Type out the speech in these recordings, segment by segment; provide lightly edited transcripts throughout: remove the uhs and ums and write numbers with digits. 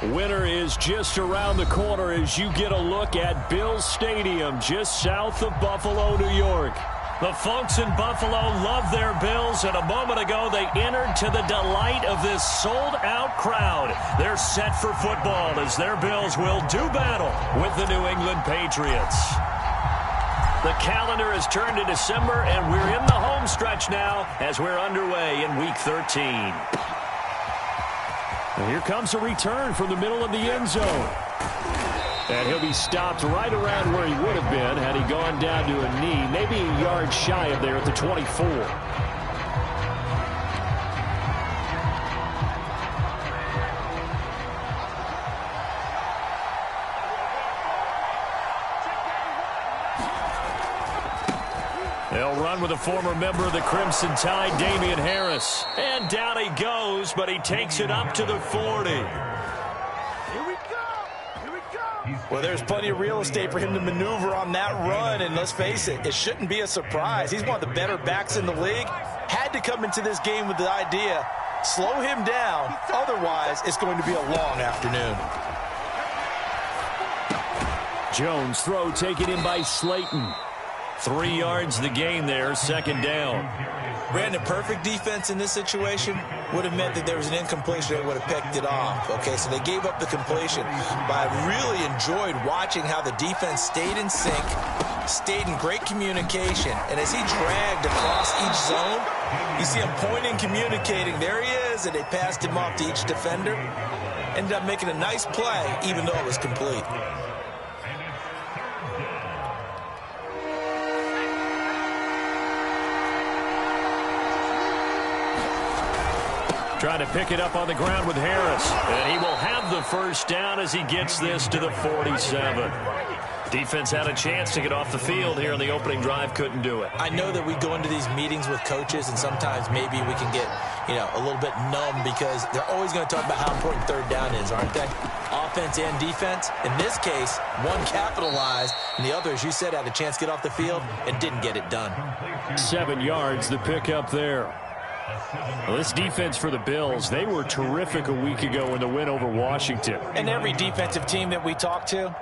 Winter is just around the corner as you get a look at Bills Stadium just south of Buffalo, New York. The folks in Buffalo love their Bills, and a moment ago they entered to the delight of this sold-out crowd. They're set for football as their Bills will do battle with the New England Patriots. The calendar has turned to December, and we're in the home stretch now as we're underway in Week 13. And here comes a return from the middle of the end zone. And he'll be stopped right around where he would have been had he gone down to a knee, maybe a yard shy of there at the 24. They'll run with a former member of the Crimson Tide, Damian Harris. And down he goes, but he takes it up to the 40. Well, there's plenty of real estate for him to maneuver on that run, and let's face it, it shouldn't be a surprise. He's one of the better backs in the league. Had to come into this game with the idea, slow him down, otherwise it's going to be a long afternoon. Jones' throw taken in by Slayton. 3 yards the gain there, second down. Brandon, perfect defense in this situation would have meant that there was an incompletion. They would have picked it off. Okay, so they gave up the completion. But I really enjoyed watching how the defense stayed in sync, stayed in great communication. And as he dragged across each zone, you see him pointing, communicating. There he is, and they passed him off to each defender. Ended up making a nice play, even though it was complete. Trying to pick it up on the ground with Harris. And he will have the first down as he gets this to the 47. Defense had a chance to get off the field here in the opening drive. Couldn't do it. I know that we go into these meetings with coaches, and sometimes maybe we can get, a little bit numb because they're always going to talk about how important third down is, aren't they? Offense and defense. In this case, one capitalized, and the other, as you said, had a chance to get off the field and didn't get it done. 7 yards, the pickup there. Well, this defense for the Bills, they were terrific a week ago in the win over Washington. And every defensive team that we talk to,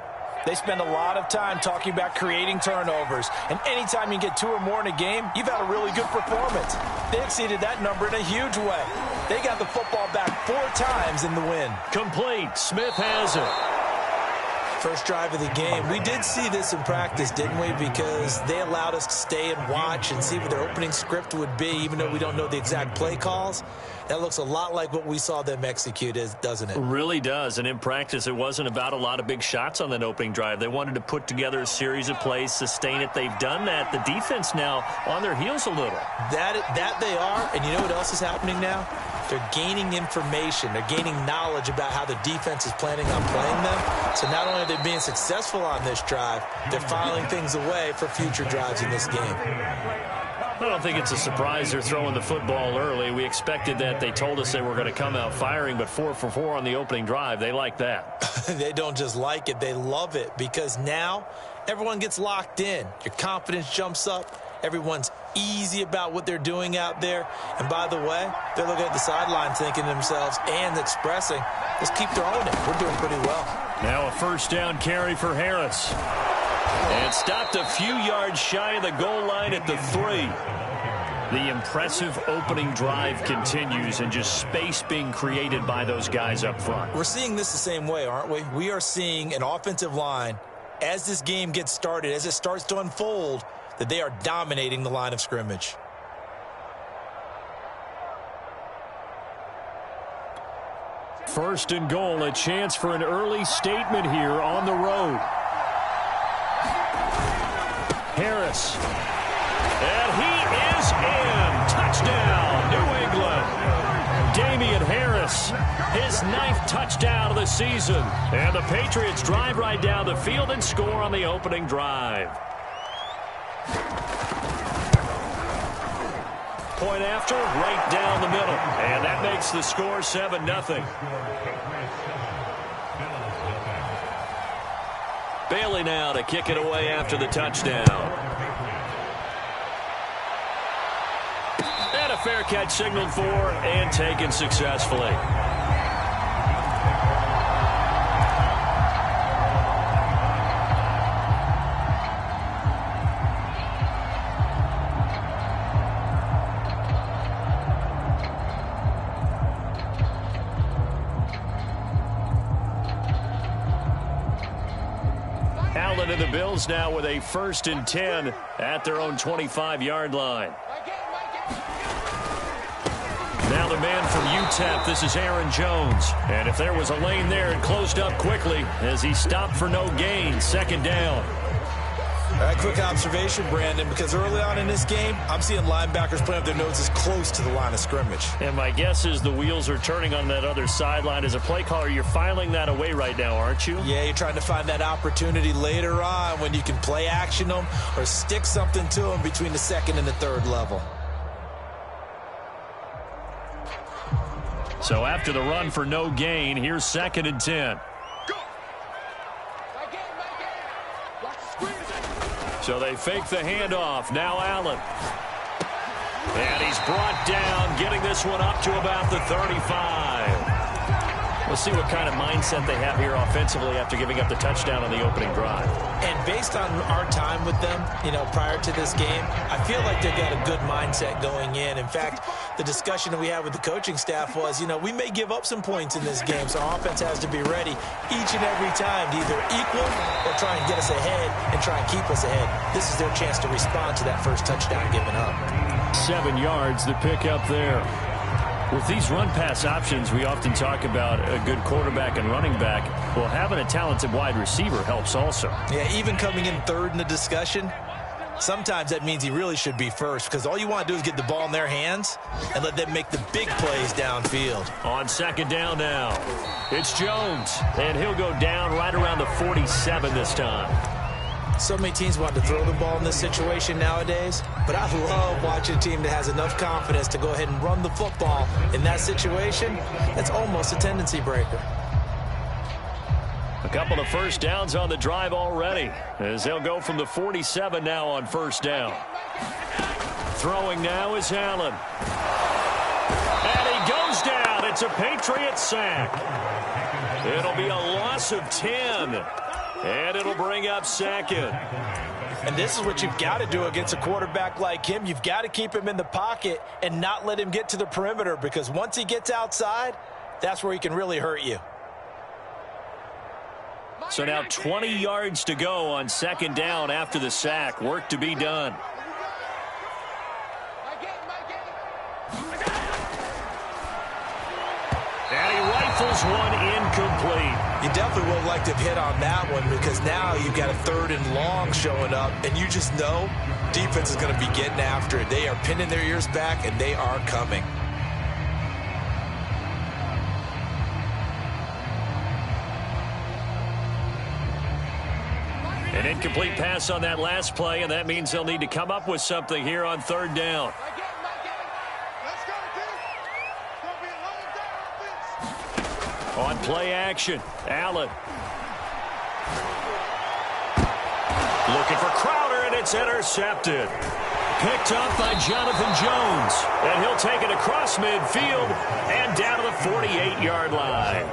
they spend a lot of time talking about creating turnovers. And anytime you get 2 or more in a game, you've had a really good performance. They exceeded that number in a huge way. They got the football back 4 times in the win. Complete. Smith has it. First drive of the game. We did see this in practice, didn't we? Because they allowed us to stay and watch and see what their opening script would be, even though we don't know the exact play calls. That looks a lot like what we saw them execute, doesn't it? It really does. And in practice, it wasn't about a lot of big shots on that opening drive. They wanted to put together a series of plays, sustain it. They've done that. The defense now on their heels a little. That they are. And you know what else is happening now? They're gaining information. They're gaining knowledge about how the defense is planning on playing them. So not only are they being successful on this drive, they're filing things away for future drives in this game. I don't think it's a surprise they're throwing the football early. We expected that. They told us they were going to come out firing, but 4 for 4 on the opening drive. They like that. They don't just like it. They love it because now everyone gets locked in. Your confidence jumps up. Everyone's easy about what they're doing out there. And by the way, they're looking at the sideline thinking to themselves and expressing, let's keep throwing it. We're doing pretty well. Now a first down carry for Harris. And stopped a few yards shy of the goal line at the 3. The impressive opening drive continues and just space being created by those guys up front. We're seeing this the same way, aren't we? We are seeing an offensive line, as this game gets started, as it starts to unfold, that they are dominating the line of scrimmage. First and goal, a chance for an early statement here on the road. Harris. And he is in. Touchdown, New England. Damian Harris, his 9th touchdown of the season. And the Patriots drive right down the field and score on the opening drive. Point after, right down the middle. And that makes the score 7-0. Bailey now to kick it away after the touchdown. And a fair catch signaled for and taken successfully. Allen and the Bills now with a 1st and 10 at their own 25-yard line. Now the man from UTEP, this is Aaron Jones. And if there was a lane there, it closed up quickly as he stopped for no gain. 2nd down. All right, quick observation, Brandon, because early on in this game, I'm seeing linebackers putting up their noses close to the line of scrimmage. And my guess is the wheels are turning on that other sideline. As a play caller, you're filing that away right now, aren't you? Yeah, you're trying to find that opportunity later on when you can play action them or stick something to them between the 2nd and the 3rd level. So after the run for no gain, here's 2nd and 10. So they fake the handoff. Now Allen. And he's brought down, getting this one up to about the 35. We'll see what kind of mindset they have here offensively after giving up the touchdown on the opening drive. And based on our time with them, prior to this game, I feel like they've got a good mindset going in. In fact, the discussion that we had with the coaching staff was, we may give up some points in this game, so our offense has to be ready each and every time to either equal or try and get us ahead and try and keep us ahead. This is their chance to respond to that first touchdown given up. 7 yards, the pick up there. With these run-pass options, we often talk about a good quarterback and running back. Well, having a talented wide receiver helps also. Yeah, even coming in 3rd in the discussion, sometimes that means he really should be 1st because all you want to do is get the ball in their hands and let them make the big plays downfield. On 2nd down now, it's Jones, and he'll go down right around the 47 this time. So many teams want to throw the ball in this situation nowadays, but I love watching a team that has enough confidence to go ahead and run the football in that situation. That's almost a tendency breaker. A couple of 1st downs on the drive already, as they'll go from the 47 now on 1st down. Throwing now is Allen. And he goes down. It's a Patriot sack. It'll be a loss of 10. And it'll bring up 2nd. And this is what you've got to do against a quarterback like him. You've got to keep him in the pocket and not let him get to the perimeter, because once he gets outside, that's where he can really hurt you. So now 20 yards to go on 2nd down after the sack. Work to be done. And he rifles one incomplete. You definitely would have liked to have hit on that one, because now you've got a 3rd and long showing up, and you just know defense is going to be getting after it. They are pinning their ears back, and they are coming. An incomplete pass on that last play, and that means they'll need to come up with something here on 3rd down. On play action, Allen. Looking for Crowder, and it's intercepted. Picked up by Jonathan Jones. And he'll take it across midfield and down to the 48-yard line.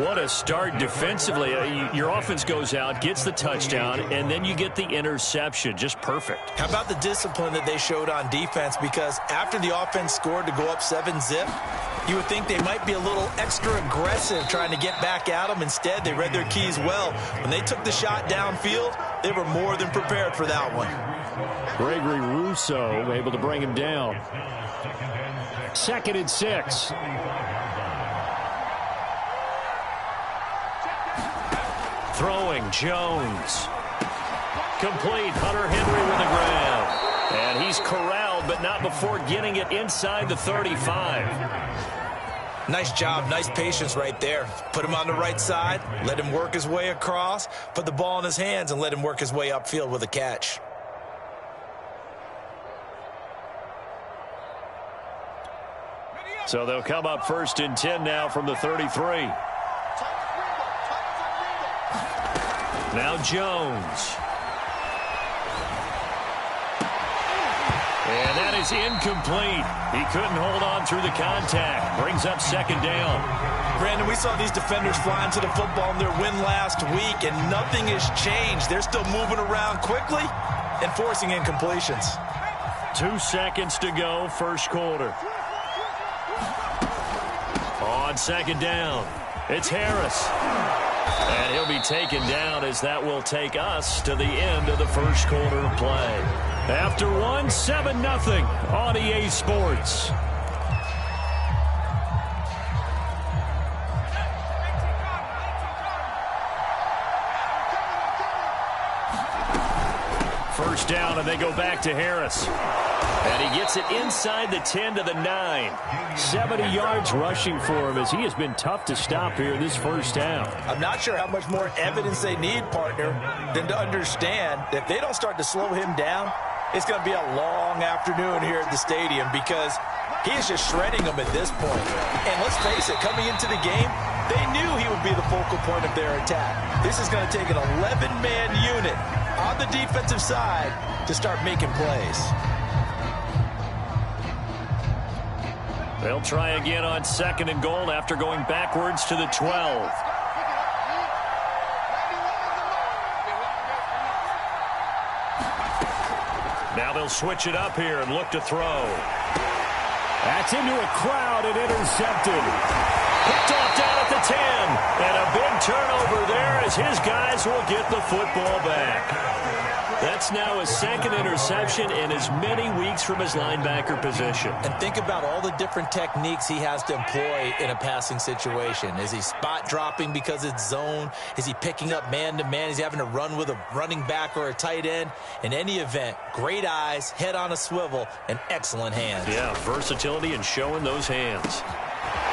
What a start defensively. Your offense goes out, gets the touchdown, and then you get the interception. Just perfect. How about the discipline that they showed on defense? Because after the offense scored to go up 7-zip, you would think they might be a little extra aggressive trying to get back at them. Instead, they read their keys well. When they took the shot downfield, they were more than prepared for that one. Gregory Rousseau able to bring him down. 2nd and 6. Throwing, Jones. Complete, Hunter Henry with the grab. And he's corralled, but not before getting it inside the 35. Nice job, nice patience right there. Put him on the right side, let him work his way across, put the ball in his hands, and let him work his way upfield with a catch. So they'll come up 1st and 10 now from the 33. Now Jones. And that is incomplete. He couldn't hold on through the contact. Brings up 2nd down. Brandon, we saw these defenders flying to the football in their win last week, and nothing has changed. They're still moving around quickly and forcing incompletions. 2 seconds to go, 1st quarter. On 2nd down, it's Harris. And he'll be taken down as that will take us to the end of the first quarter of play. After one, 7-0 on EA Sports. First down, and they go back to Harris. And he gets it inside the 10 to the 9. 70 yards rushing for him as he has been tough to stop here this first down. I'm not sure how much more evidence they need, partner, than to understand that if they don't start to slow him down, it's going to be a long afternoon here at the stadium because he is just shredding them at this point. And let's face it, coming into the game, they knew he would be the focal point of their attack. This is going to take an 11-man unit on the defensive side to start making plays. They'll try again on 2nd and goal after going backwards to the 12. Now they'll switch it up here and look to throw. That's into a crowd and intercepted. Picked off down at the 10. And a big turnover there as his guys will get the football back. That's now his 2nd interception in as many weeks from his linebacker position. And think about all the different techniques he has to employ in a passing situation. Is he spot dropping because it's zone? Is he picking up man-to-man? Is he having to run with a running back or a tight end? In any event, great eyes, head on a swivel, and excellent hands. Yeah, versatility and showing those hands.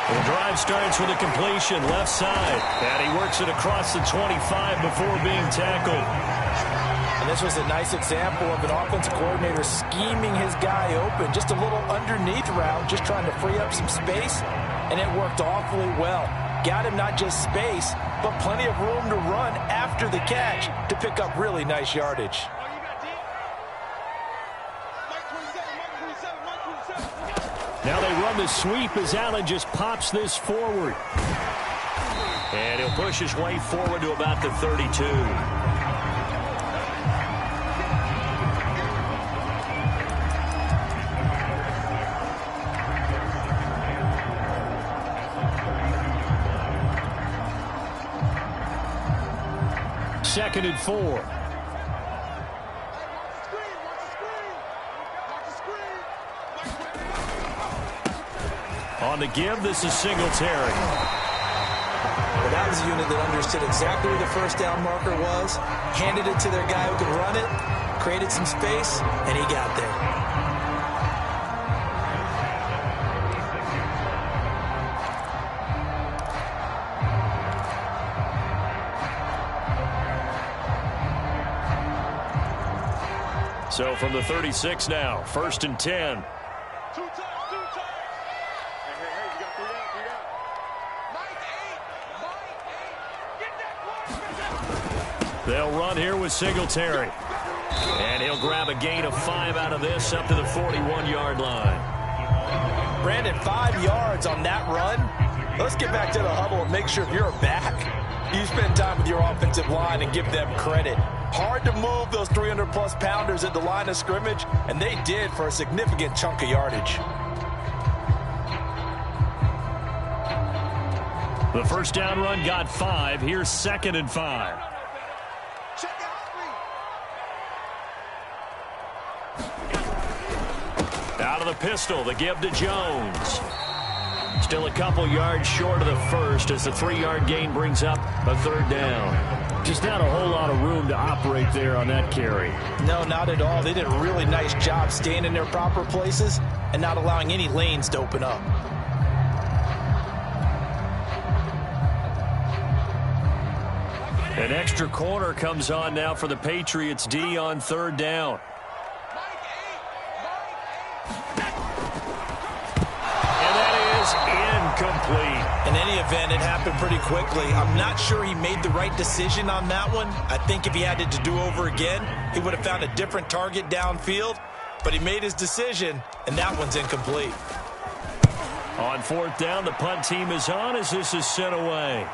The drive starts with a completion left side. And he works it across the 25 before being tackled. And this was a nice example of an offensive coordinator scheming his guy open. Just a little underneath route, just trying to free up some space. And it worked awfully well. Got him not just space, but plenty of room to run after the catch to pick up really nice yardage. Now they run the sweep as Allen just pops this forward. And he'll push his way forward to about the 32. Second and 4. On the give, this is Singletary. Well, that was a unit that understood exactly where the first down marker was, handed it to their guy who could run it, created some space, and he got there. So from the 36 now, 1st and 10. They'll run here with Singletary. And he'll grab a gain of 5 out of this up to the 41-yard line. Brandon, 5 yards on that run. Let's get back to the huddle and make sure if you're back, you spend time with your offensive line and give them credit. Hard to move those 300-plus pounders at the line of scrimmage, and they did for a significant chunk of yardage. The first down run got 5. Here's 2nd and 5. Out of the pistol, the give to Jones. Still a couple yards short of the first as the 3-yard gain brings up a 3rd down. Just not a whole lot of room to operate there on that carry. No, not at all. They did a really nice job staying in their proper places and not allowing any lanes to open up. An extra corner comes on now for the Patriots D on 3rd down. And that is incomplete. In any event, it happened pretty quickly. I'm not sure he made the right decision on that one. I think if he had it to do over again, he would have found a different target downfield. But he made his decision, and that one's incomplete. On 4th down, the punt team is on as this is sent away.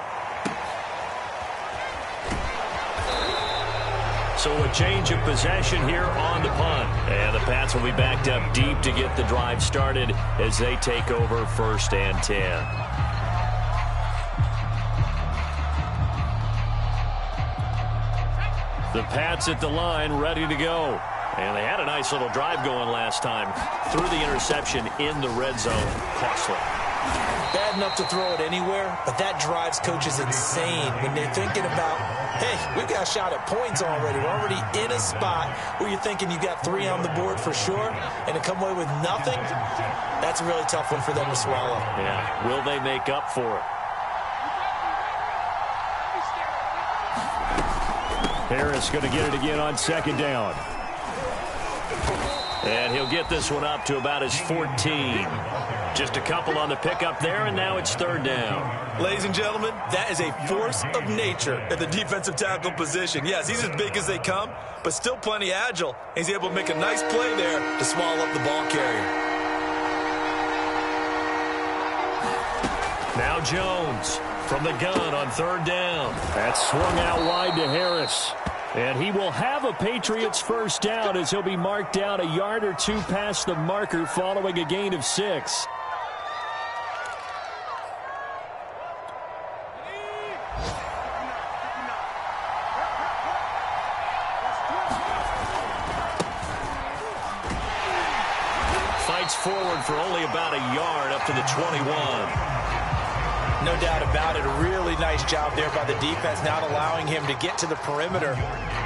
So a change of possession here on the punt. And the Pats will be backed up deep to get the drive started as they take over 1st and 10. The Pats at the line, ready to go. And they had a nice little drive going last time. Threw the interception in the red zone. Costly. Bad enough to throw it anywhere, but that drives coaches insane when they're thinking about, hey, we've got a shot at points already. We're already in a spot where you're thinking you got 3 on the board for sure, and to come away with nothing, that's a really tough one for them to swallow. Yeah, will they make up for it? Harris going to get it again on second down. And he'll get this one up to about his 14. Just a couple on the pickup there, and now it's third down. Ladies and gentlemen, that is a force of nature at the defensive tackle position. Yes, he's as big as they come, but still plenty agile. He's able to make a nice play there to swallow up the ball carrier. Now Jones from the gun on third down. That's swung out wide to Harris. And he will have a Patriots first down as he'll be marked down a yard or 2 past the marker following a gain of 6. Fights forward for only about a yard up to the 21. No doubt about it. A really nice job there by the defense, not allowing him to get to the perimeter.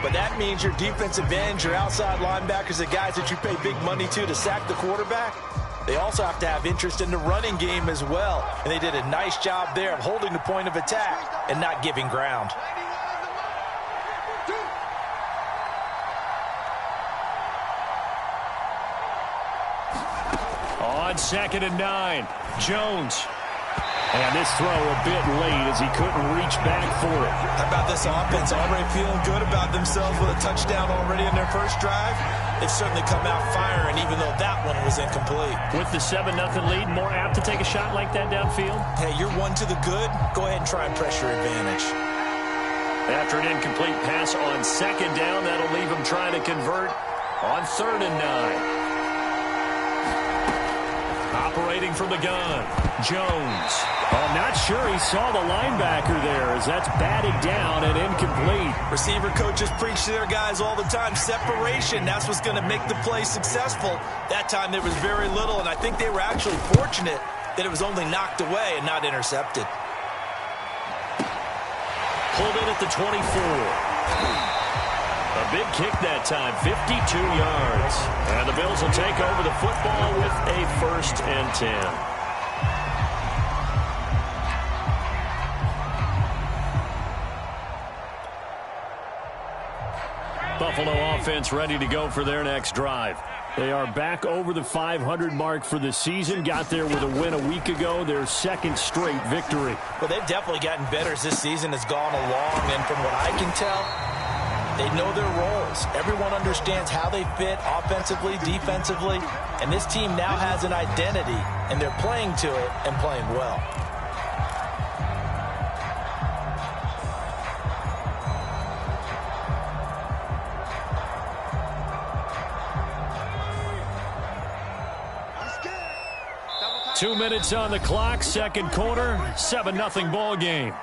But that means your defense advantage, your outside linebackers, the guys that you pay big money to sack the quarterback, they also have to have interest in the running game as well. And they did a nice job there of holding the point of attack and not giving ground. On 2nd and 9, Jones. And this throw a bit late as he couldn't reach back for it. How about this offense? Already feeling good about themselves with a touchdown already in their first drive. They've certainly come out firing, even though that one was incomplete. With the 7-0 lead, more apt to take a shot like that downfield? Hey, you're one to the good. Go ahead and try and press your advantage. After an incomplete pass on 2nd down, that'll leave him trying to convert on 3rd and 9. Operating from the gun, Jones. I'm not sure he saw the linebacker there as that's batted down and incomplete. Receiver coaches preach to their guys all the time. Separation, that's what's going to make the play successful. That time there was very little, and I think they were actually fortunate that it was only knocked away and not intercepted. Pulled in at the 24. A big kick that time, 52 yards. And the Bills will take over the football with a 1st and 10. Buffalo offense ready to go for their next drive. They are back over the 500 mark for the season. Got there with a win a week ago, their 2nd straight victory. Well, they've definitely gotten better as this season has gone along, and from what I can tell, they know their roles. Everyone understands how they fit offensively, defensively, and this team now has an identity, and they're playing to it and playing well. Two minutes on the clock, 2nd quarter, 7-0 ball game.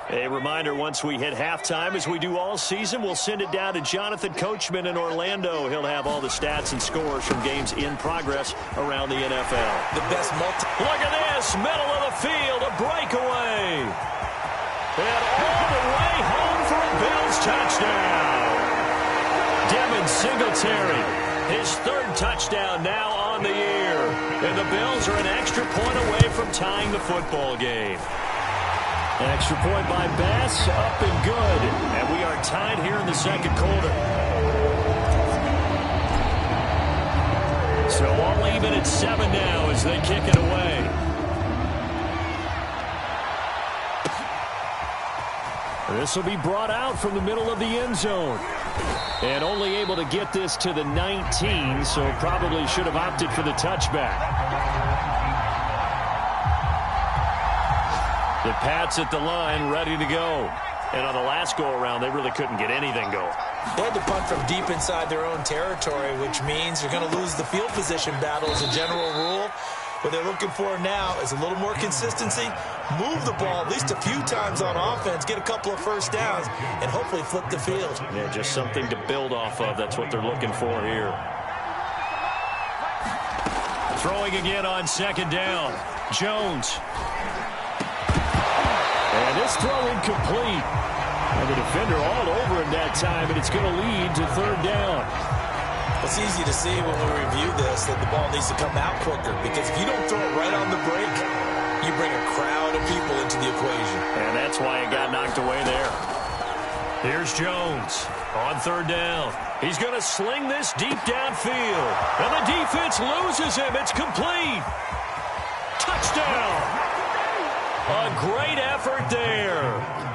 A reminder, once we hit halftime, as we do all season, we'll send it down to Jonathan Coachman in Orlando. He'll have all the stats and scores from games in progress around the NFL. The best Look at this, middle of the field, a breakaway. And all the way home for a Bills touchdown. Devin Singletary, his 3rd touchdown now on the year. And the Bills are an extra point away from tying the football game. Extra point by Bass, up and good. And we are tied here in the 2nd quarter. So all even at 7 now as they kick it away. This will be brought out from the middle of the end zone. And only able to get this to the 19, so probably should have opted for the touchback. The Pats at the line, ready to go. And on the last go-around, they really couldn't get anything going. They had to punt from deep inside their own territory, which means you're going to lose the field position battle as a general rule. What they're looking for now is a little more consistency, move the ball at least a few times on offense, get a couple of first downs, and hopefully flip the field. Yeah, just something to build off of. That's what they're looking for here. Throwing again on second down. Jones. And this throw incomplete. And the defender all over him that time, and it's going to lead to third down. It's easy to see when we review this that the ball needs to come out quicker, because if you don't throw it right on the break, you bring a crowd of people into the equation. And that's why it got knocked away there. Here's Jones on third down. He's going to sling this deep downfield. And the defense loses him. It's complete. Touchdown. A great effort there.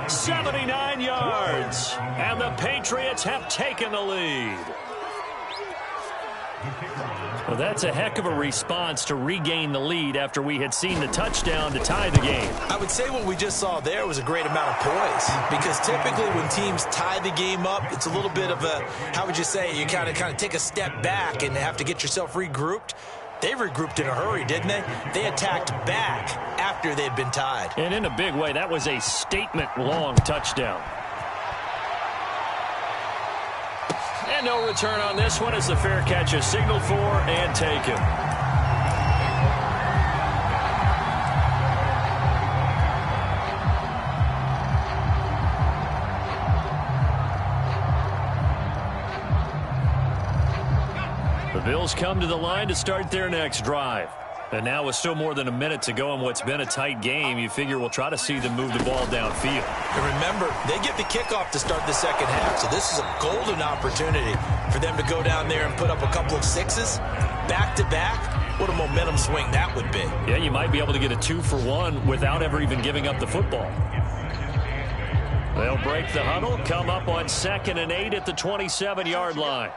79 yards. And the Patriots have taken the lead. Well, that's a heck of a response to regain the lead after we had seen the touchdown to tie the game. I would say what we just saw there was a great amount of poise, because typically when teams tie the game up, it's a little bit of a, how would you say, you kind of take a step back and have to get yourself regrouped. They regrouped in a hurry, didn't they? They attacked back after they'd been tied. And in a big way, that was a statement-long touchdown. And no return on this one as the fair catch is signaled for and taken. The Bills come to the line to start their next drive. And now with still more than a minute to go in what's been a tight game, you figure we'll try to see them move the ball downfield. And remember, they get the kickoff to start the second half, so this is a golden opportunity for them to go down there and put up a couple of sixes back-to-back. What a momentum swing that would be. Yeah, you might be able to get a 2-for-1 without ever even giving up the football. They'll break the huddle, come up on 2nd and 8 at the 27-yard line.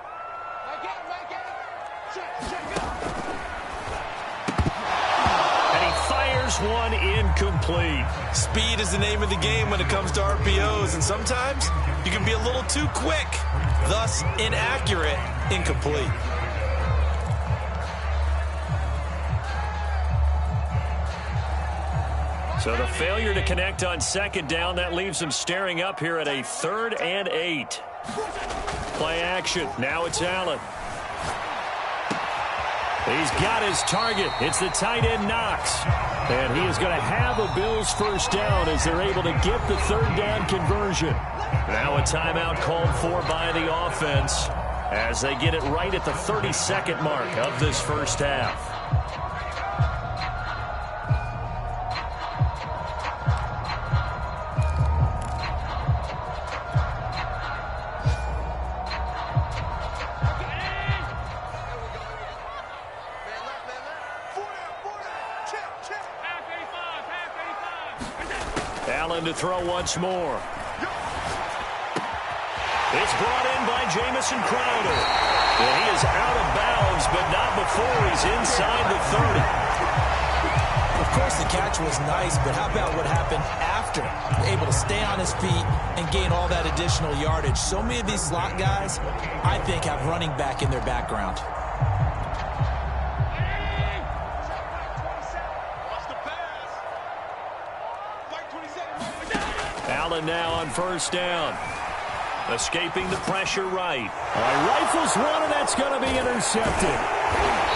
One incomplete. Speed is the name of the game when it comes to RPOs, and sometimes you can be a little too quick, thus inaccurate, incomplete. So the failure to connect on second down, that leaves them staring up here at a 3rd and 8. Play action. Now it's Allen. He's got his target. It's the tight end Knox. And he is going to have a Bills first down as they're able to get the third down conversion. Now a timeout called for by the offense as they get it right at the 32nd mark of this first half. Allen to throw once more. It's brought in by Jamison Crowder. And he is out of bounds, but not before he's inside the 30. Of course, the catch was nice, but how about what happened after? Able to stay on his feet and gain all that additional yardage. So many of these slot guys, I think, have running back in their background. Allen now on first down. Escaping the pressure right. Rifles one, and that's going to be intercepted.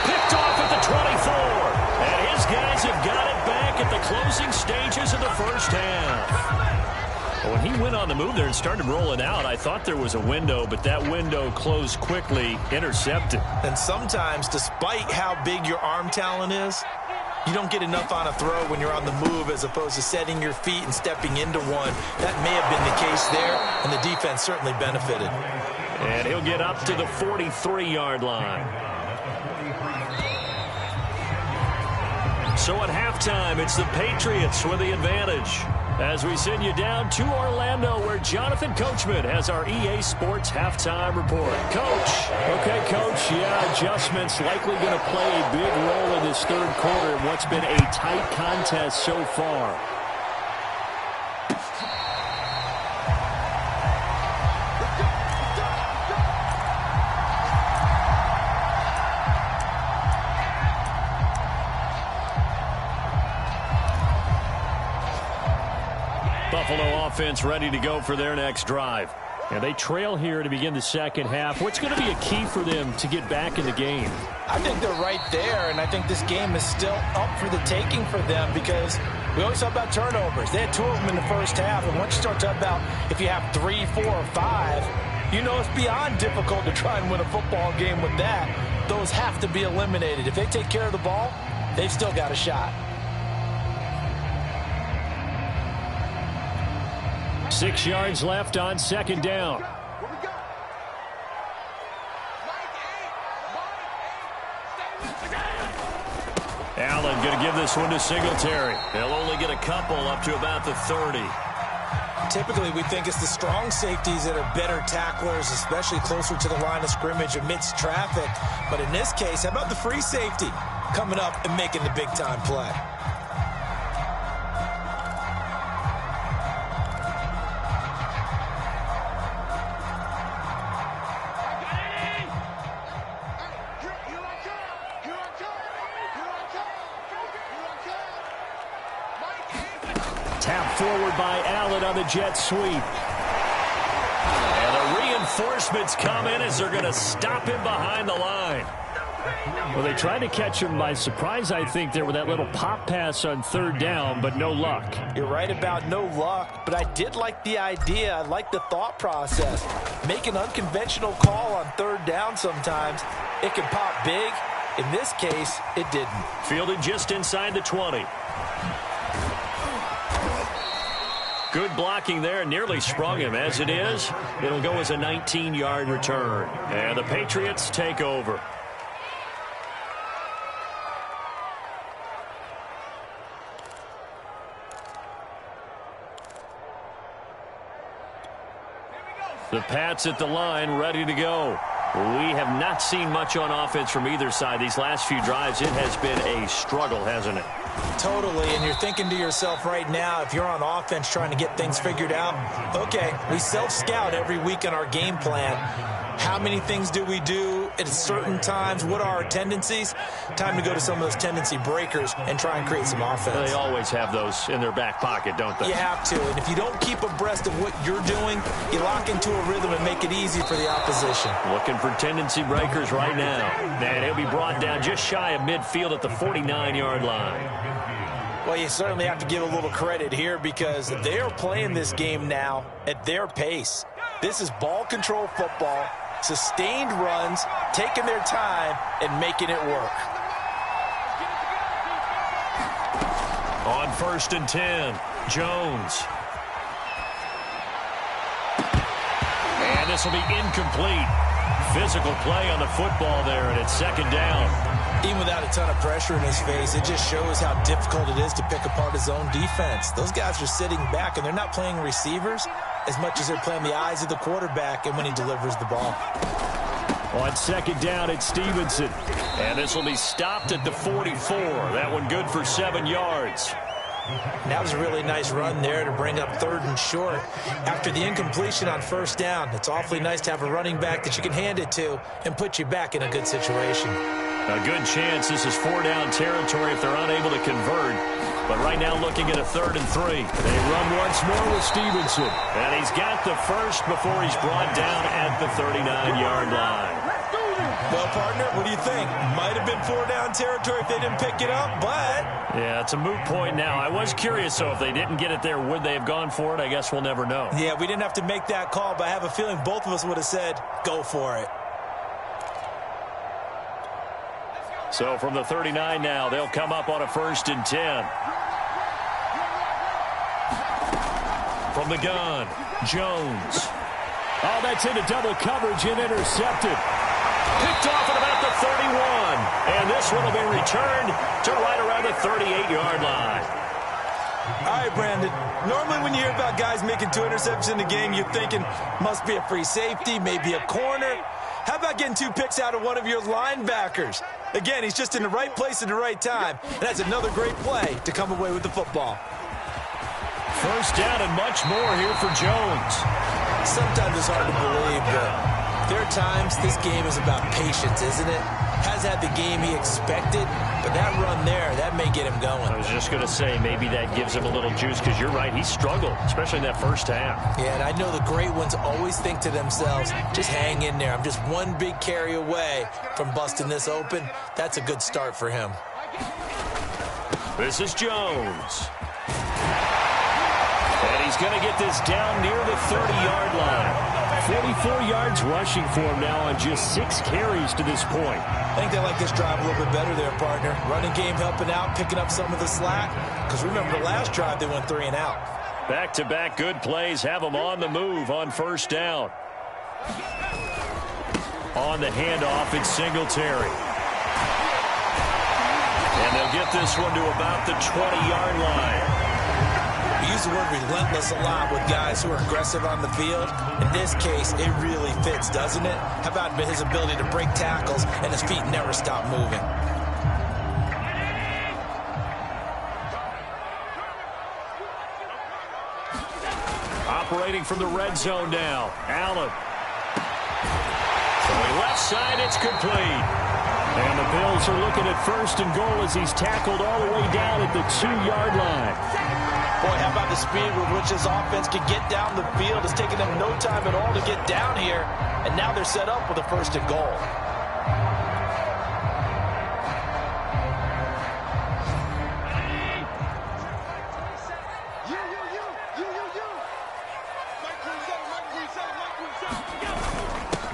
Picked off at the 24. And his guys have got it back at the closing stages of the first half. When he went on the move there and started rolling out, I thought there was a window, but that window closed quickly, intercepted. And sometimes, despite how big your arm talent is, you don't get enough on a throw when you're on the move as opposed to setting your feet and stepping into one. That may have been the case there, and the defense certainly benefited. And he'll get up to the 43-yard line. So at halftime, it's the Patriots with the advantage. As we send you down to Orlando, where Jonathan Coachman has our EA Sports halftime report. Coach. Okay, Coach. Yeah, adjustments likely going to play a big role in this third quarter in what's been a tight contest so far. Buffalo offense ready to go for their next drive. And they trail here to begin the second half. What's going to be a key for them to get back in the game? I think they're right there, and I think this game is still up for the taking for them because we always talk about turnovers. They had 2 of them in the first half, and once you start talking about if you have 3, 4, or 5, you know it's beyond difficult to try and win a football game with that. Those have to be eliminated. If they take care of the ball, they've still got a shot. 6 yards left on second down. Allen going to give this one to Singletary. They'll only get a couple up to about the 30. Typically, we think it's the strong safeties that are better tacklers, especially closer to the line of scrimmage amidst traffic. But in this case, how about the free safety coming up and making the big-time play? Tap forward by Allen on the jet sweep. And the reinforcements come in as they're going to stop him behind the line. Well, they tried to catch him by surprise, I think, there with that little pop pass on third down, but no luck. You're right about no luck, but I did like the idea. I like the thought process. Make an unconventional call on third down sometimes. It can pop big. In this case, it didn't. Fielded just inside the 20. Good blocking there, nearly sprung him. As it is, it'll go as a 19-yard return. And the Patriots take over. The Pats at the line, ready to go. We have not seen much on offense from either side. These last few drives, it has been a struggle, hasn't it? Totally, and you're thinking to yourself right now, if you're on offense trying to get things figured out, okay, we self-scout every week on our game plan. How many things do we do at certain times? What are our tendencies? Time to go to some of those tendency breakers and try and create some offense. They always have those in their back pocket, don't they? You have to, and if you don't keep abreast of what you're doing, you lock into a rhythm and make it easy for the opposition. Looking for tendency breakers right now. And he'll be brought down just shy of midfield at the 49-yard line. Well, you certainly have to give a little credit here because they are playing this game now at their pace. This is ball control football, sustained runs, taking their time and making it work. On 1st and 10, Jones. And this will be incomplete. Physical play on the football there, and it's second down. Even without a ton of pressure in his face, it just shows how difficult it is to pick apart his own defense. Those guys are sitting back, and they're not playing receivers as much as they're playing the eyes of the quarterback and when he delivers the ball. On second down, it's Stevenson. And this will be stopped at the 44. That one good for 7 yards. That was a really nice run there to bring up 3rd and short. After the incompletion on 1st down, it's awfully nice to have a running back that you can hand it to and put you back in a good situation. A good chance this is 4-down territory if they're unable to convert. But right now looking at a 3rd and 3. They run once more with Stevenson. And he's got the first before he's brought down at the 39-yard line. Well, partner, what do you think? Might have been 4-down territory if they didn't pick it up, but... Yeah, it's a moot point now. I was curious, so if they didn't get it there, would they have gone for it? I guess we'll never know. Yeah, we didn't have to make that call, but I have a feeling both of us would have said, go for it. So from the 39 now, they'll come up on a 1st and 10. From the gun, Jones. Oh, that's into double coverage and intercepted. Picked off at about the 31. And this one will be returned to right around the 38-yard line. All right, Brandon. Normally when you hear about guys making 2 interceptions in the game, you're thinking must be a free safety, maybe a corner. How about getting 2 picks out of one of your linebackers? Again, he's just in the right place at the right time. And that's another great play to come away with the football. 1st down and much more here for Jones. Sometimes it's hard to believe, but there are times this game is about patience, isn't it? Has had the game he expected, But that run there, that may get him going. I was just going to say, maybe that gives him a little juice, because you're right, he struggled, especially in that first half. Yeah, and I know the great ones always think to themselves, just hang in there. I'm just one big carry away from busting this open. That's a good start for him. This is Jones. And he's going to get this down near the 30-yard line. 44 yards rushing for him now on just 6 carries to this point. I think they like this drive a little bit better there, partner. Running game helping out, picking up some of the slack. Because remember, the last drive they went 3 and out. Back-to-back good plays have them on the move on first down. On the handoff, it's Singletary. And they'll get this one to about the 20-yard line. We use the word relentless a lot with guys who are aggressive on the field. In this case, it really fits, doesn't it? How about his ability to break tackles and his feet never stop moving? Operating from the red zone now. Allen. Going left side, it's complete. And the Bills are looking at first and goal as he's tackled all the way down at the 2-yard line. Boy, how about the speed with which this offense can get down the field? It's taken them no time at all to get down here. And now they're set up with a first and goal.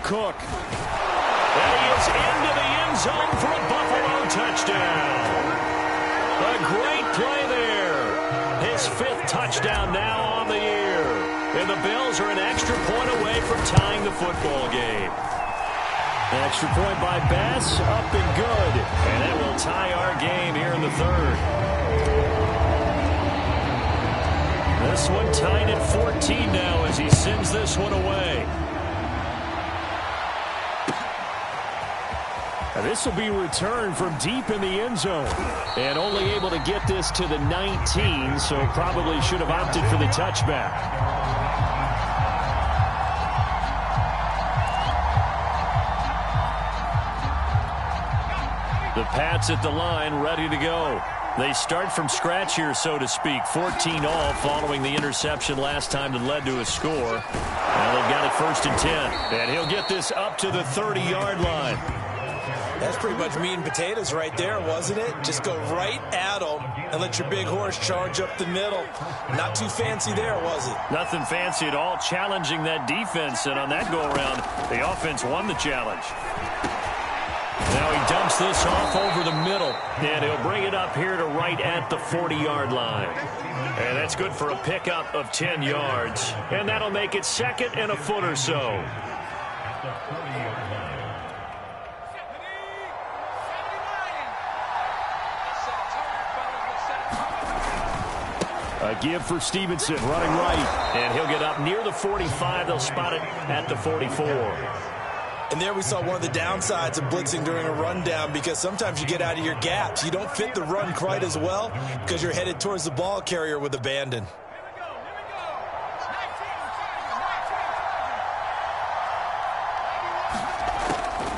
Cook. And he is into the end zone for a Buffalo touchdown. A great play there. His 5th touchdown now on the year. And the Bills are an extra point away from tying the football game. Extra point by Bass, up and good. And that will tie our game here in the 3rd. This one tied at 14 now as he sends this one away. And this will be returned from deep in the end zone. And only able to get this to the 19, so probably should have opted for the touchback. The Pats at the line, ready to go. They start from scratch here, so to speak. 14 all following the interception last time that led to a score. Now they've got it 1st and 10. And he'll get this up to the 30-yard line. That's pretty much meat and potatoes right there, wasn't it? Just go right at them and let your big horse charge up the middle. Not too fancy there, was it? Nothing fancy at all, challenging that defense. And on that go-around, the offense won the challenge. Now he dumps this off over the middle, and he'll bring it up here to right at the 40-yard line. And that's good for a pickup of 10 yards. And that'll make it 2nd and a foot or so. A give for Stevenson, running right. And he'll get up near the 45. They'll spot it at the 44. And there we saw one of the downsides of blitzing during a rundown, because sometimes you get out of your gaps. You don't fit the run quite as well because you're headed towards the ball carrier with abandon.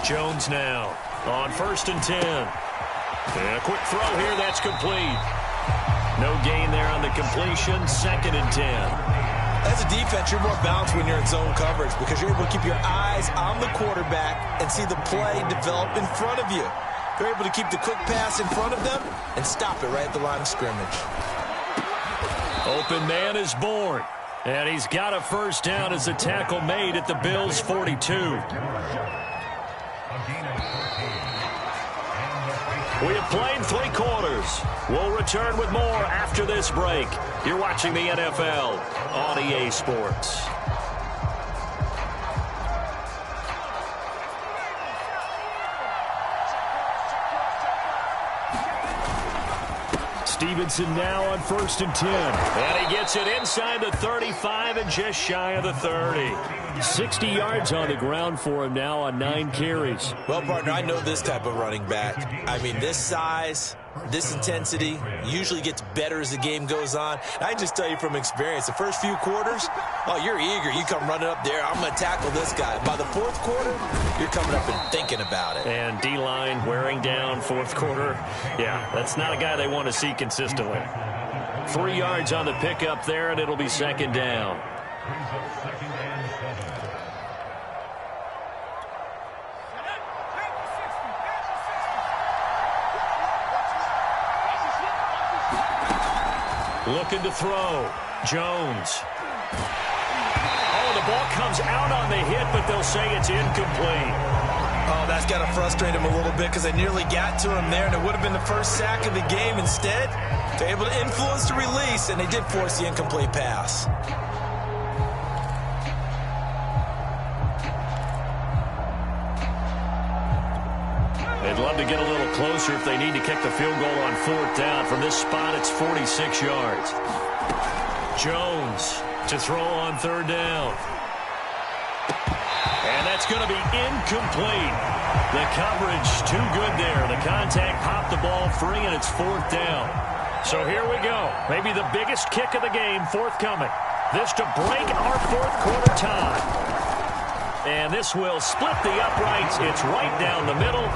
Jones now on 1st and 10. And a quick throw here, that's complete. No gain there on the completion, 2nd and 10. As a defense, you're more balanced when you're in zone coverage because you're able to keep your eyes on the quarterback and see the play develop in front of you. You're able to keep the quick pass in front of them and stop it right at the line of scrimmage. Open man is born. And he's got a first down as a tackle made at the Bills' 42. We have played 3 quarters. We'll return with more after this break. You're watching the NFL on EA Sports. Stevenson now on 1st and 10. And he gets it inside the 35 and just shy of the 30. 60 yards on the ground for him now on 9 carries. Well, partner, I know this type of running back. I mean, this size, This intensity usually gets better as the game goes on. I just tell you from experience, the first few quarters, oh, you're eager. You come running up there, I'm going to tackle this guy. By the fourth quarter, you're coming up and thinking about it. And D-line wearing down fourth quarter. Yeah, that's not a guy they want to see consistently. 3 yards on the pickup there, and it'll be second down. Looking to throw. Jones. Oh, the ball comes out on the hit, but they'll say it's incomplete. Oh, that's got to frustrate him a little bit because they nearly got to him there, and it would have been the first sack of the game. Instead, they're able to influence the release, and they did force the incomplete pass. They'd love to get a little closer if they need to kick the field goal on fourth down. From this spot, it's 46 yards. Jones to throw on third down. And that's going to be incomplete. The coverage too good there. The contact popped the ball free, and it's fourth down. So here we go. Maybe the biggest kick of the game forthcoming. This to break our fourth quarter tie. And this will split the uprights. It's right down the middle.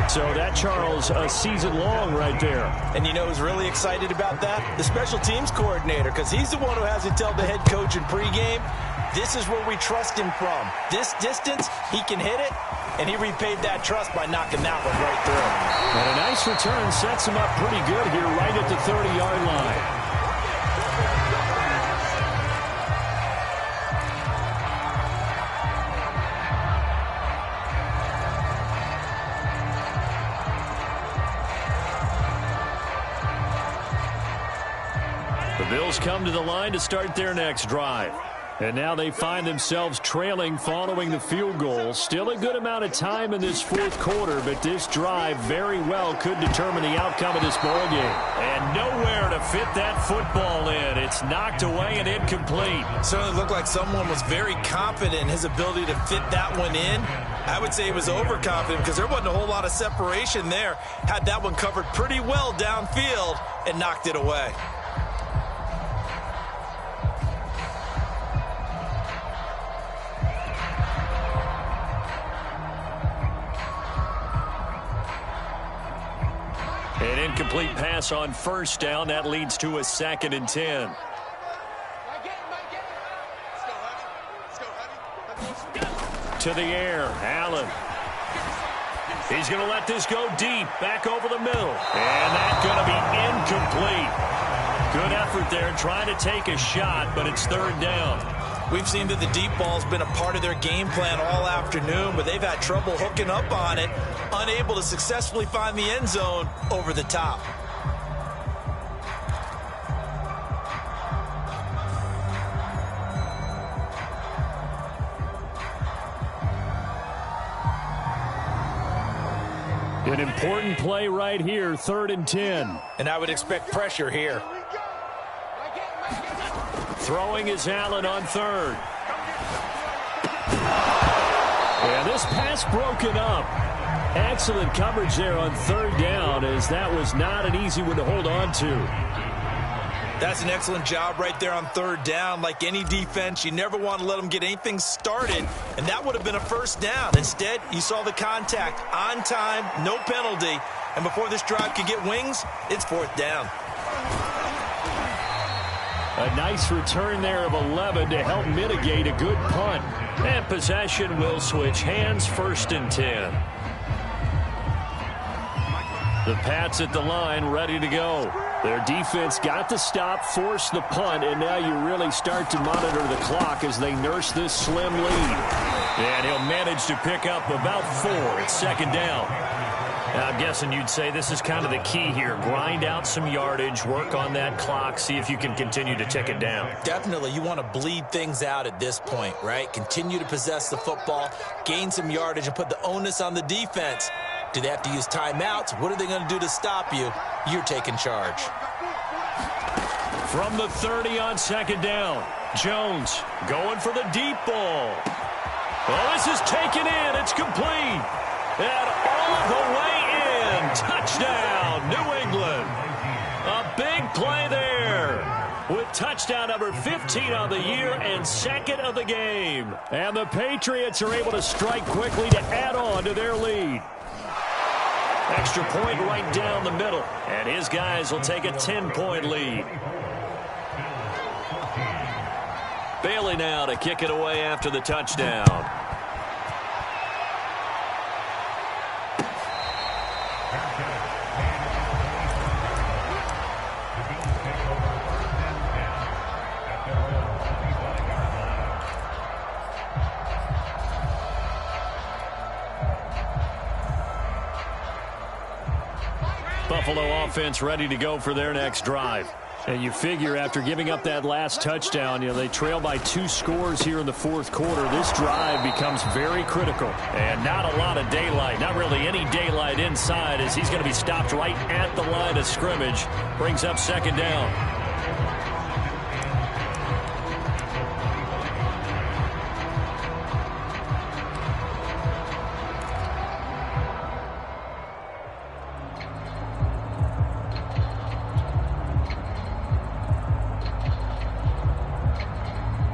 So that, Charles, a season long right there. And you know who's really excited about that? The special teams coordinator, because he's the one who has to tell the head coach in pregame, this is where we trust him from. This distance, he can hit it, and he repaid that trust by knocking that one right through. And a nice return sets him up pretty good here right at the 30-yard line. The Bills come to the line to start their next drive. And now they find themselves trailing following the field goal. Still a good amount of time in this fourth quarter, but this drive very well could determine the outcome of this ball game. And nowhere to fit that football in. It's knocked away and incomplete. Certainly looked like someone was very confident in his ability to fit that one in. I would say he was overconfident because there wasn't a whole lot of separation there. Had that one covered pretty well downfield and knocked it away. An incomplete pass on first down. That leads to a 2nd and 10. To the air, Allen. He's going to let this go deep, back over the middle. And that's going to be incomplete. Good effort there, trying to take a shot, but it's third down. We've seen that the deep ball's been a part of their game plan all afternoon, but they've had trouble hooking up on it, unable to successfully find the end zone over the top. An important play right here, 3rd and 10. And I would expect pressure here. Throwing is Allen on third. And this pass broken up. Excellent coverage there on third down, as that was not an easy one to hold on to. That's an excellent job right there on third down. Like any defense, you never want to let them get anything started, and that would have been a first down. Instead, you saw the contact on time, no penalty, and before this drive could get wings, it's fourth down. A nice return there of 11 to help mitigate a good punt. And possession will switch hands, 1st and 10. The Pats at the line, ready to go. Their defense got the stop, forced the punt, and now you really start to monitor the clock as they nurse this slim lead. And he'll manage to pick up about 4. It's 2nd down. Now, I'm guessing you'd say this is kind of the key here. Grind out some yardage, work on that clock, see if you can continue to tick it down. Definitely. You want to bleed things out at this point, right? Continue to possess the football, gain some yardage, and put the onus on the defense. Do they have to use timeouts? What are they going to do to stop you? You're taking charge. From the 30 on 2nd down, Jones going for the deep ball. Well, this is taken in. It's complete. And all of the way in. Touchdown, New England. A big play there with touchdown number 15 on the year and second of the game. And the Patriots are able to strike quickly to add on to their lead. Extra point right down the middle. And his guys will take a 10-point lead. Bailey now to kick it away after the touchdown. Buffalo offense ready to go for their next drive. And you figure after giving up that last touchdown, they trail by 2 scores here in the fourth quarter. This drive becomes very critical. And not a lot of daylight, not really any daylight inside, as he's going to be stopped right at the line of scrimmage. Brings up second down.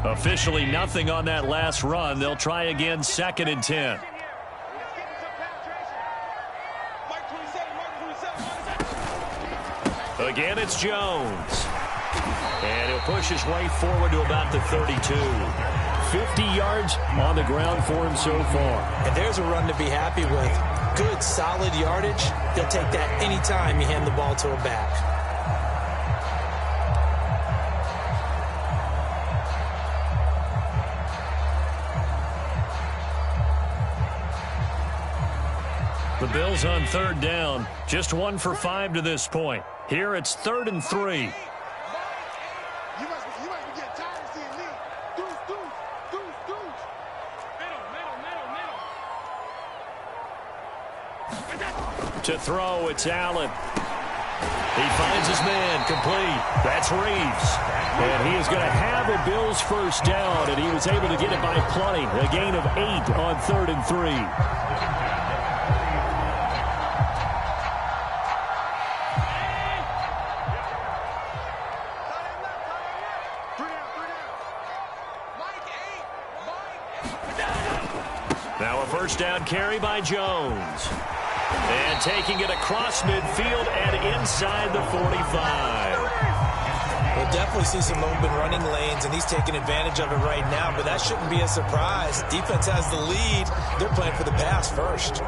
Officially nothing on that last run. They'll try again, 2nd and 10. Again, it's Jones. And he'll push his way forward to about the 32. 50 yards on the ground for him so far. And there's a run to be happy with. Good, solid yardage. He'll take that anytime you hand the ball to a back. The Bills on 3rd down, just 1 for 5 to this point. Here it's 3rd and 3. To throw, it's Allen. He finds his man, complete. That's Reeves. And he is going to have a Bills first down, and he was able to get it by plenty. A gain of 8 on 3rd and 3. Now a first down carry by Jones. And taking it across midfield and inside the 45. We'll definitely see some open running lanes, and he's taking advantage of it right now, but that shouldn't be a surprise. Defense has the lead. They're playing for the pass first.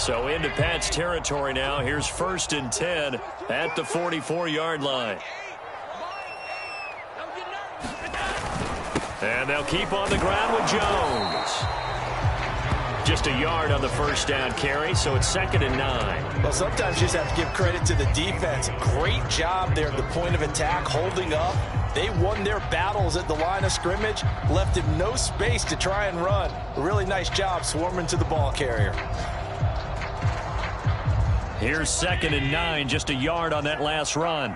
So into Pat's territory now. Here's 1st and 10 at the 44-yard line. And they'll keep on the ground with Jones. Just a yard on the first down carry, so it's 2nd and 9. Well, sometimes you just have to give credit to the defense. Great job there at the point of attack, holding up. They won their battles at the line of scrimmage, left him no space to try and run. A really nice job swarming to the ball carrier. Here's 2nd and 9, just a yard on that last run.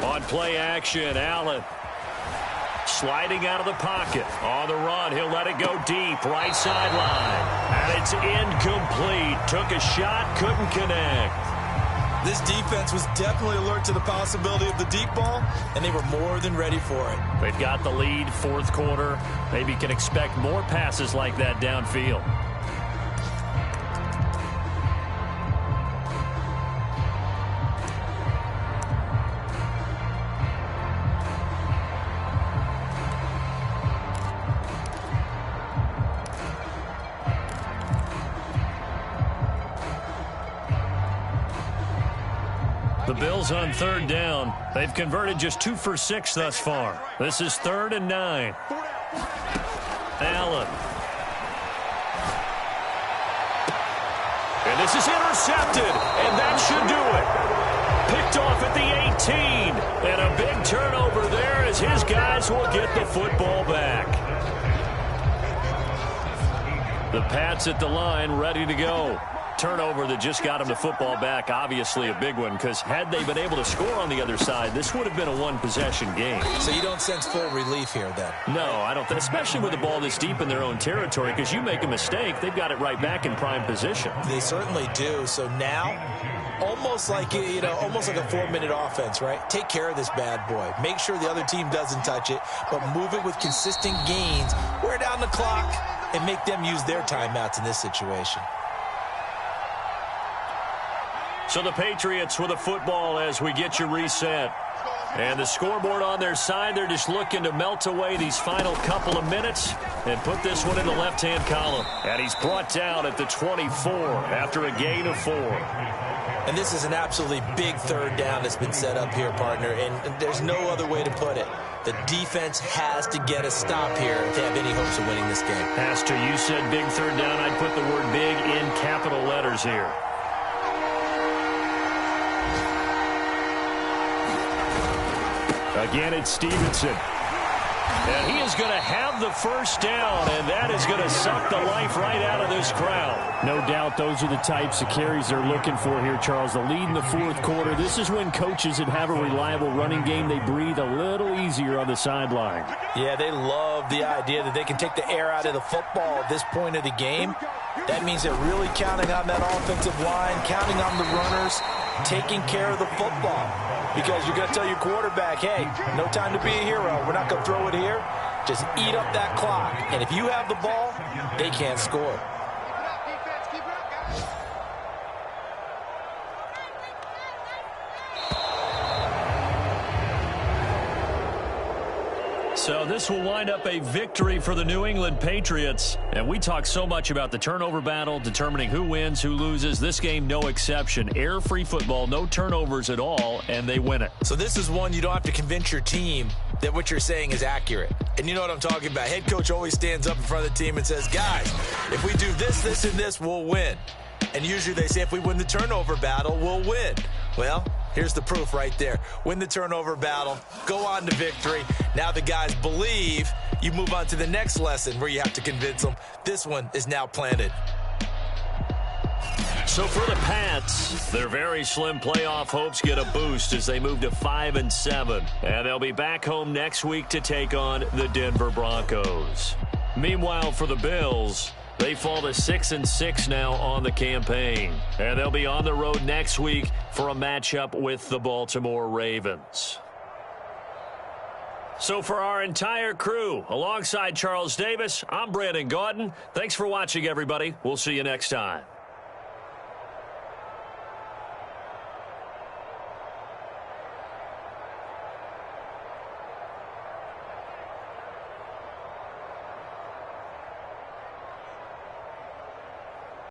On play action, Allen. Sliding out of the pocket. On the run, he'll let it go deep, right sideline. And it's incomplete. Took a shot, couldn't connect. This defense was definitely alert to the possibility of the deep ball, and they were more than ready for it. They've got the lead, fourth quarter. Maybe can expect more passes like that downfield. The Bills on 3rd down. They've converted just 2 for 6 thus far. This is 3rd and 9. Allen. And this is intercepted, and that should do it. Picked off at the 18. And a big turnover there as his guys will get the football back. The Pats at the line ready to go. turnover that just got them the football back, obviously a big one, because had they been able to score on the other side, this would have been a one-possession game. So you don't sense full relief here, then? No, I don't, especially with the ball this deep in their own territory, because you make a mistake, they've got it right back in prime position. They certainly do. So now, almost like a 4-minute offense, right? Take care of this bad boy. Make sure the other team doesn't touch it, but move it with consistent gains. Wear down the clock and make them use their timeouts in this situation. So the Patriots with a football as we get you reset. And the scoreboard on their side, they're just looking to melt away these final couple of minutes and put this one in the left-hand column. And he's brought down at the 24 after a gain of 4. And this is an absolutely big third down that's been set up here, partner, and there's no other way to put it. The defense has to get a stop here if they have any hopes of winning this game. Has to. You said big third down. I'd put the word big in capital letters here. Again, it's Stevenson. And he is going to have the first down, and that is going to suck the life right out of this crowd. No doubt those are the types of carries they're looking for here, Charles. The lead in the fourth quarter. This is when coaches that have a reliable running game, they breathe a little easier on the sideline. Yeah, they love the idea that they can take the air out of the football at this point of the game. That means they're really counting on that offensive line, counting on the runners, taking care of the football. Because you're going to tell your quarterback, hey, no time to be a hero. We're not going to throw it here. Just eat up that clock. And if you have the ball, they can't score. So this will wind up a victory for the New England Patriots. And we talk so much about the turnover battle, determining who wins, who loses. This game, no exception. Air-free football, no turnovers at all, and they win it. So this is one you don't have to convince your team that what you're saying is accurate. And you know what I'm talking about. Head coach always stands up in front of the team and says, guys, if we do this, this, and this, we'll win. And usually they say if we win the turnover battle, we'll win. Well, here's the proof right there. Win the turnover battle, go on to victory. Now the guys believe. You move on to the next lesson where you have to convince them. This one is now planted. So for the Pats, their very slim playoff hopes get a boost as they move to 5-7. And they'll be back home next week to take on the Denver Broncos. Meanwhile, for the Bills, they fall to 6-6 now on the campaign. And they'll be on the road next week for a matchup with the Baltimore Ravens. So for our entire crew, alongside Charles Davis, I'm Brandon Gaudin. Thanks for watching, everybody. We'll see you next time.